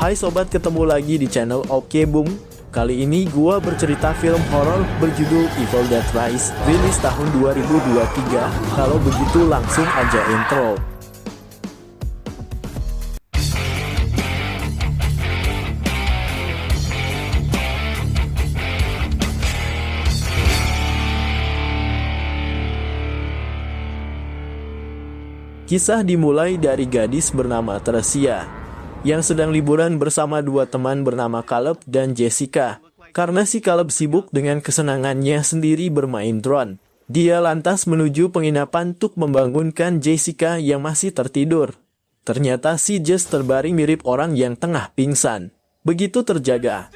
Hai sobat, ketemu lagi di channel Oke Bung. Kali ini gua bercerita film horor berjudul Evil Dead Rise, rilis tahun 2023. Kalau begitu langsung aja intro. Kisah dimulai dari gadis bernama Tricia yang sedang liburan bersama dua teman bernama Caleb dan Jessica. Karena si Caleb sibuk dengan kesenangannya sendiri bermain drone, dia lantas menuju penginapan untuk membangunkan Jessica yang masih tertidur. Ternyata si Jess terbaring mirip orang yang tengah pingsan. Begitu terjaga,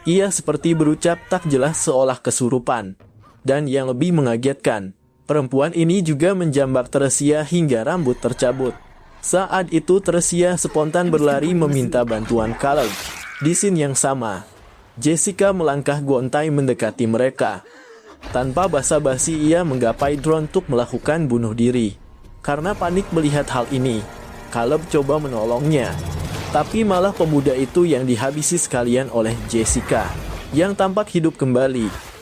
ia seperti berucap tak jelas seolah kesurupan. Dan yang lebih mengagetkan, perempuan ini juga menjambak Tricia hingga rambut tercabut. Saat itu Tricia spontan berlari meminta bantuan Caleb. Di scene yang sama, Jessica melangkah gontai mendekati mereka. Tanpa basa-basi ia menggapai drone untuk melakukan bunuh diri. Karena panik melihat hal ini, Caleb coba menolongnya. Tapi malah pemuda itu yang dihabisi sekalian oleh Jessica, yang tampak hidup kembali.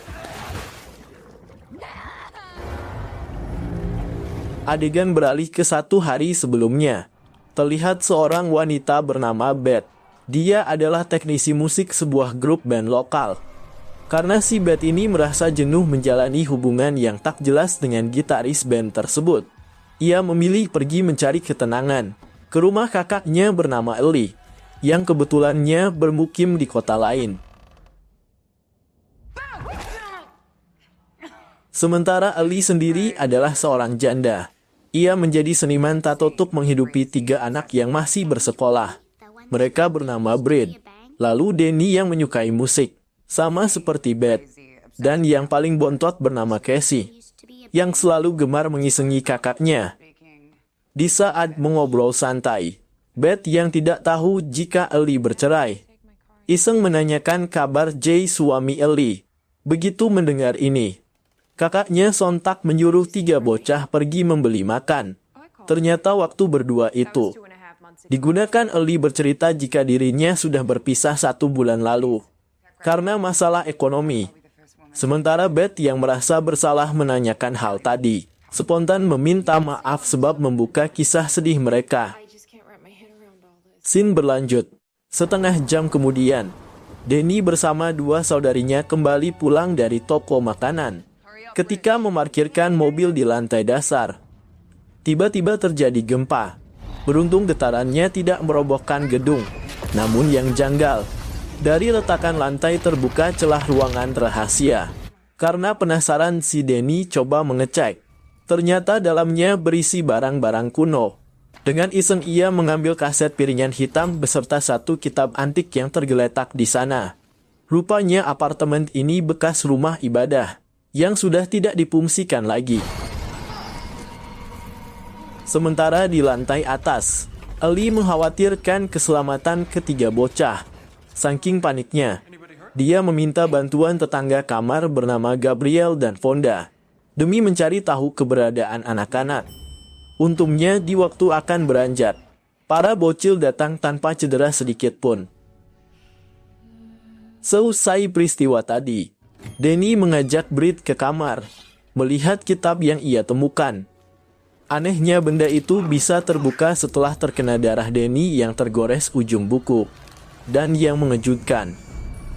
Adegan beralih ke 1 hari sebelumnya. Terlihat seorang wanita bernama Beth. Dia adalah teknisi musik sebuah grup band lokal. Karena si Beth ini merasa jenuh menjalani hubungan yang tak jelas dengan gitaris band tersebut, ia memilih pergi mencari ketenangan ke rumah kakaknya bernama Ellie, yang kebetulannya bermukim di kota lain. Sementara Ellie sendiri adalah seorang janda. Ia menjadi seniman tato untuk menghidupi 3 anak yang masih bersekolah. Mereka bernama Brad, lalu Danny yang menyukai musik, sama seperti Beth, dan yang paling bontot bernama Casey, yang selalu gemar mengisengi kakaknya. Di saat mengobrol santai, Beth yang tidak tahu jika Ellie bercerai, iseng menanyakan kabar Jay, suami Ellie. Begitu mendengar ini, kakaknya sontak menyuruh 3 bocah pergi membeli makan. Ternyata waktu berdua itu digunakan Ellie bercerita jika dirinya sudah berpisah 1 bulan lalu karena masalah ekonomi. Sementara Beth yang merasa bersalah menanyakan hal tadi, spontan meminta maaf sebab membuka kisah sedih mereka. Scene berlanjut. Setengah jam kemudian, Danny bersama 2 saudarinya kembali pulang dari toko makanan. Ketika memarkirkan mobil di lantai dasar, tiba-tiba terjadi gempa. Beruntung getarannya tidak merobohkan gedung, namun yang janggal, dari retakan lantai terbuka celah ruangan rahasia. Karena penasaran, si Danny coba mengecek. Ternyata dalamnya berisi barang-barang kuno. Dengan iseng ia mengambil kaset piringan hitam beserta 1 kitab antik yang tergeletak di sana. Rupanya apartemen ini bekas rumah ibadah yang sudah tidak difungsikan lagi. Sementara di lantai atas, Ellie mengkhawatirkan keselamatan ketiga bocah. Saking paniknya, dia meminta bantuan tetangga kamar bernama Gabriel dan Fonda demi mencari tahu keberadaan anak-anak. Untungnya di waktu akan beranjak, para bocil datang tanpa cedera sedikit pun. Seusai peristiwa tadi, Danny mengajak Brad ke kamar, melihat kitab yang ia temukan. Anehnya benda itu bisa terbuka setelah terkena darah Danny yang tergores ujung buku. Dan yang mengejutkan,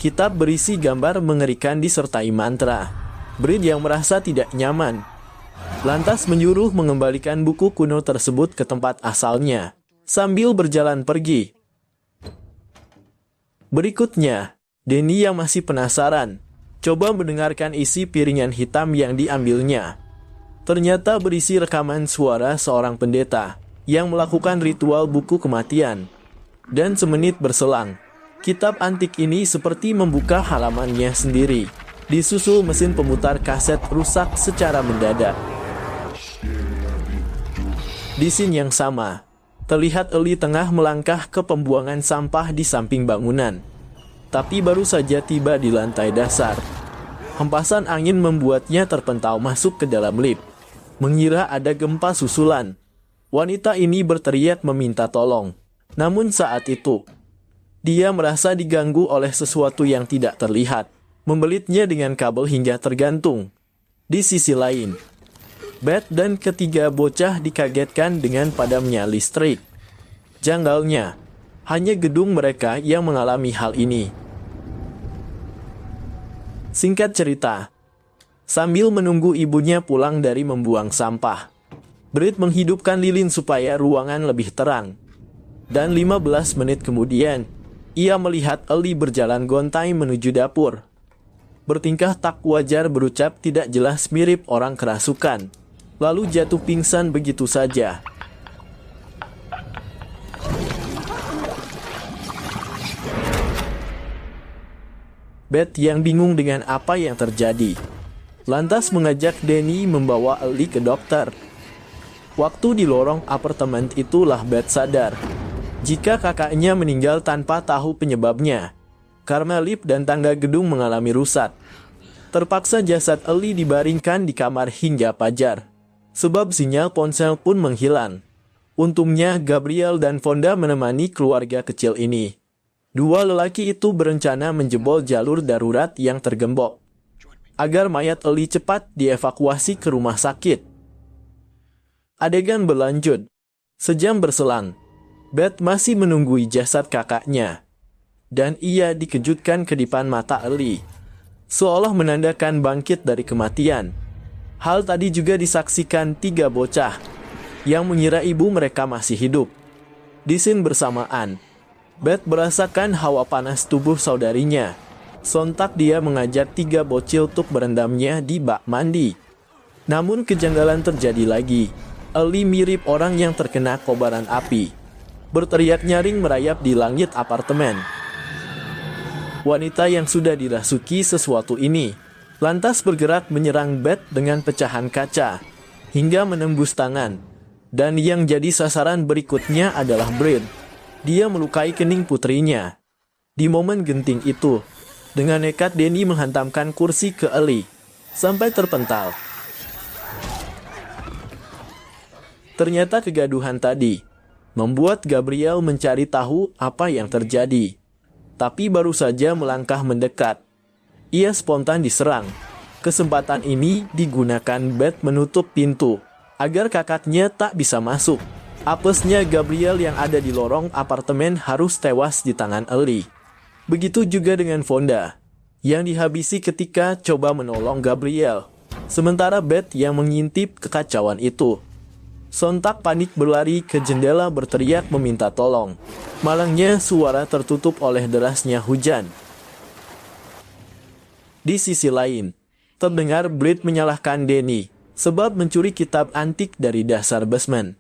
kitab berisi gambar mengerikan disertai mantra. Brad yang merasa tidak nyaman, lantas menyuruh mengembalikan buku kuno tersebut ke tempat asalnya, sambil berjalan pergi. Berikutnya, Danny yang masih penasaran, coba mendengarkan isi piringan hitam yang diambilnya. Ternyata berisi rekaman suara seorang pendeta yang melakukan ritual buku kematian. Dan semenit berselang, kitab antik ini seperti membuka halamannya sendiri. Disusul mesin pemutar kaset rusak secara mendadak. Di scene yang sama, terlihat Ellie tengah melangkah ke pembuangan sampah di samping bangunan. Tapi baru saja tiba di lantai dasar, hempasan angin membuatnya terpental masuk ke dalam lift. Mengira ada gempa susulan, wanita ini berteriak meminta tolong. Namun saat itu, Dia merasa diganggu oleh sesuatu yang tidak terlihat, membelitnya dengan kabel hingga tergantung. Di sisi lain, Beth dan ketiga bocah dikagetkan dengan padamnya listrik. Janggalnya, hanya gedung mereka yang mengalami hal ini. Singkat cerita, sambil menunggu ibunya pulang dari membuang sampah, Brit menghidupkan lilin supaya ruangan lebih terang. Dan 15 menit kemudian, ia melihat Ellie berjalan gontai menuju dapur. Bertingkah tak wajar, berucap tidak jelas mirip orang kerasukan, lalu jatuh pingsan begitu saja. Beth yang bingung dengan apa yang terjadi, lantas mengajak Danny membawa Ellie ke dokter. Waktu di lorong apartemen itulah Beth sadar jika kakaknya meninggal tanpa tahu penyebabnya, karena lift dan tangga gedung mengalami rusak. Terpaksa jasad Ellie dibaringkan di kamar hingga fajar, sebab sinyal ponsel pun menghilang. Untungnya Gabriel dan Fonda menemani keluarga kecil ini. Dua lelaki itu berencana menjebol jalur darurat yang tergembok, agar mayat Ellie cepat dievakuasi ke rumah sakit. Adegan berlanjut. Sejam berselang, Beth masih menunggui jasad kakaknya, dan ia dikejutkan kedipan mata Ellie, seolah menandakan bangkit dari kematian. Hal tadi juga disaksikan tiga bocah yang mengira ibu mereka masih hidup. Di scene bersamaan, Beth merasakan hawa panas tubuh saudarinya. Sontak dia mengajak tiga bocil untuk berendamnya di bak mandi. Namun kejanggalan terjadi lagi. Ellie mirip orang yang terkena kobaran api, berteriak nyaring merayap di langit apartemen. Wanita yang sudah dirasuki sesuatu ini lantas bergerak menyerang Beth dengan pecahan kaca hingga menembus tangan. Dan yang jadi sasaran berikutnya adalah Brit. Dia melukai kening putrinya. Di momen genting itu, dengan nekat Danny menghantamkan kursi ke Ellie sampai terpental. Ternyata kegaduhan tadi membuat Gabriel mencari tahu apa yang terjadi. Tapi baru saja melangkah mendekat, ia spontan diserang. Kesempatan ini digunakan Beth menutup pintu agar kakaknya tak bisa masuk. Apesnya Gabriel yang ada di lorong apartemen harus tewas di tangan Ellie. Begitu juga dengan Fonda, yang dihabisi ketika coba menolong Gabriel. Sementara Beth yang mengintip kekacauan itu sontak panik berlari ke jendela berteriak meminta tolong. Malangnya suara tertutup oleh derasnya hujan. Di sisi lain, terdengar Brit menyalahkan Danny sebab mencuri kitab antik dari dasar basement.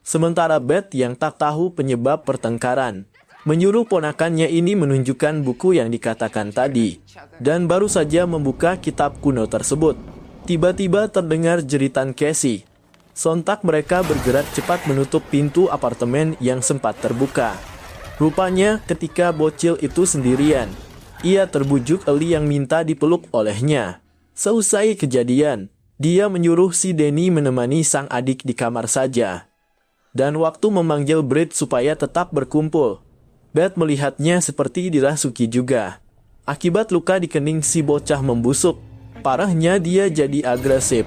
Sementara Beth yang tak tahu penyebab pertengkaran menyuruh ponakannya ini menunjukkan buku yang dikatakan tadi, dan baru saja membuka kitab kuno tersebut. Tiba-tiba terdengar jeritan Casey. Sontak mereka bergerak cepat menutup pintu apartemen yang sempat terbuka. Rupanya ketika bocil itu sendirian, ia terbujuk Ellie yang minta dipeluk olehnya. Seusai kejadian, dia menyuruh si Danny menemani sang adik di kamar saja. Dan waktu memanggil Brit supaya tetap berkumpul, Beth melihatnya seperti dirasuki juga. Akibat luka di kening si bocah membusuk, parahnya dia jadi agresif,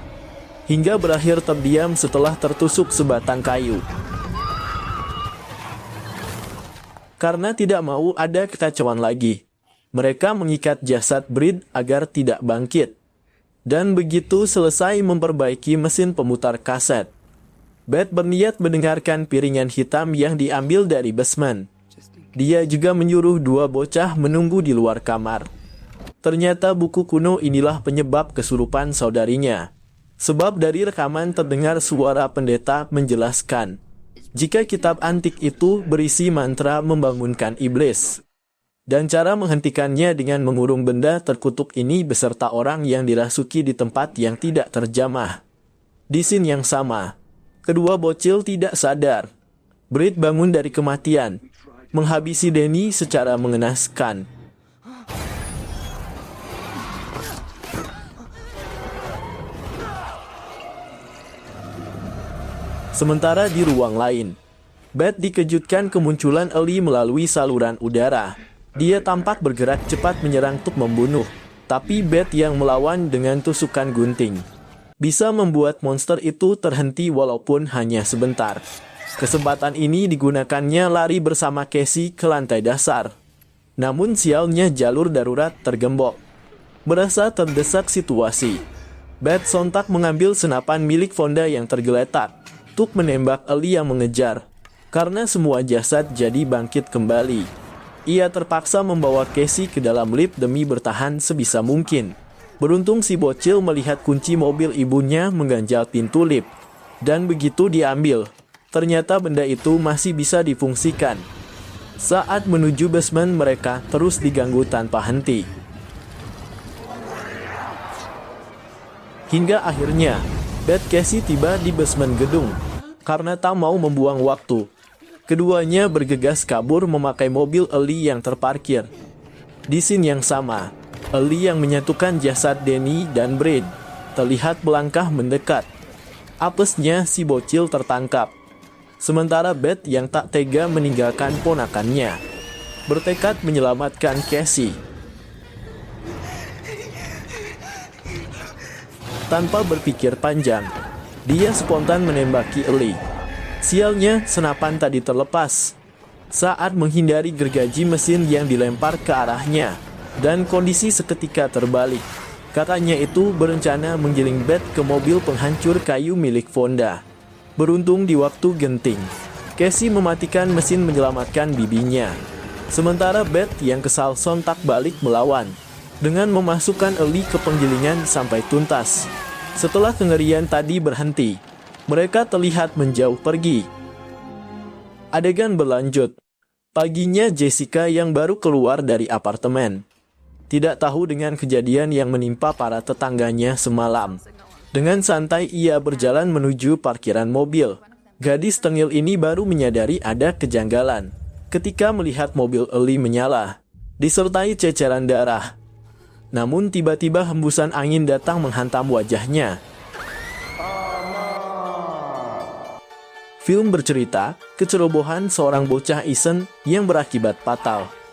hingga berakhir terdiam setelah tertusuk sebatang kayu. Karena tidak mau ada kekacauan lagi, mereka mengikat jasad Brit agar tidak bangkit. Dan begitu selesai memperbaiki mesin pemutar kaset, Beth berniat mendengarkan piringan hitam yang diambil dari basement. Dia juga menyuruh dua bocah menunggu di luar kamar. Ternyata buku kuno inilah penyebab kesurupan saudarinya. Sebab dari rekaman terdengar suara pendeta menjelaskan jika kitab antik itu berisi mantra membangunkan iblis. Dan cara menghentikannya dengan mengurung benda terkutuk ini beserta orang yang dirasuki di tempat yang tidak terjamah. Di scene yang sama, kedua bocil tidak sadar. Brit bangun dari kematian, menghabisi Danny secara mengenaskan. Sementara di ruang lain, Beth dikejutkan kemunculan Ellie melalui saluran udara. Dia tampak bergerak cepat menyerang untuk membunuh, tapi Beth yang melawan dengan tusukan gunting bisa membuat monster itu terhenti walaupun hanya sebentar. Kesempatan ini digunakannya lari bersama Casey ke lantai dasar. Namun sialnya jalur darurat tergembok. Berasa terdesak situasi, Beth sontak mengambil senapan milik Fonda yang tergeletak untuk menembak Ellie yang mengejar. Karena semua jasad jadi bangkit kembali, ia terpaksa membawa Casey ke dalam lift demi bertahan sebisa mungkin. Beruntung si bocil melihat kunci mobil ibunya mengganjal pintu lift, dan begitu diambil, ternyata benda itu masih bisa difungsikan. Saat menuju basement, mereka terus diganggu tanpa henti. Hingga akhirnya, Beth Casey tiba di basement gedung. Karena tak mau membuang waktu, keduanya bergegas kabur memakai mobil Ellie yang terparkir. Di scene yang sama, Ellie yang menyatukan jasad Danny dan Brad terlihat melangkah mendekat. Apesnya si bocil tertangkap. Sementara Beth yang tak tega meninggalkan ponakannya, bertekad menyelamatkan Casey. Tanpa berpikir panjang, dia spontan menembaki Ellie. Sialnya, senapan tadi terlepas saat menghindari gergaji mesin yang dilempar ke arahnya, dan kondisi seketika terbalik. Kakaknya itu berencana menggiling Beth ke mobil penghancur kayu milik Fonda. Beruntung di waktu genting, Casey mematikan mesin menyelamatkan bibinya. Sementara Beth yang kesal sontak balik melawan dengan memasukkan Ellie ke penggilingan sampai tuntas. Setelah kengerian tadi berhenti, mereka terlihat menjauh pergi. Adegan berlanjut. Paginya Jessica yang baru keluar dari apartemen tidak tahu dengan kejadian yang menimpa para tetangganya semalam. Dengan santai ia berjalan menuju parkiran mobil. Gadis tengil ini baru menyadari ada kejanggalan ketika melihat mobil Ellie menyala, disertai ceceran darah. Namun tiba-tiba hembusan angin datang menghantam wajahnya. Film bercerita kecerobohan seorang bocah iseng yang berakibat fatal.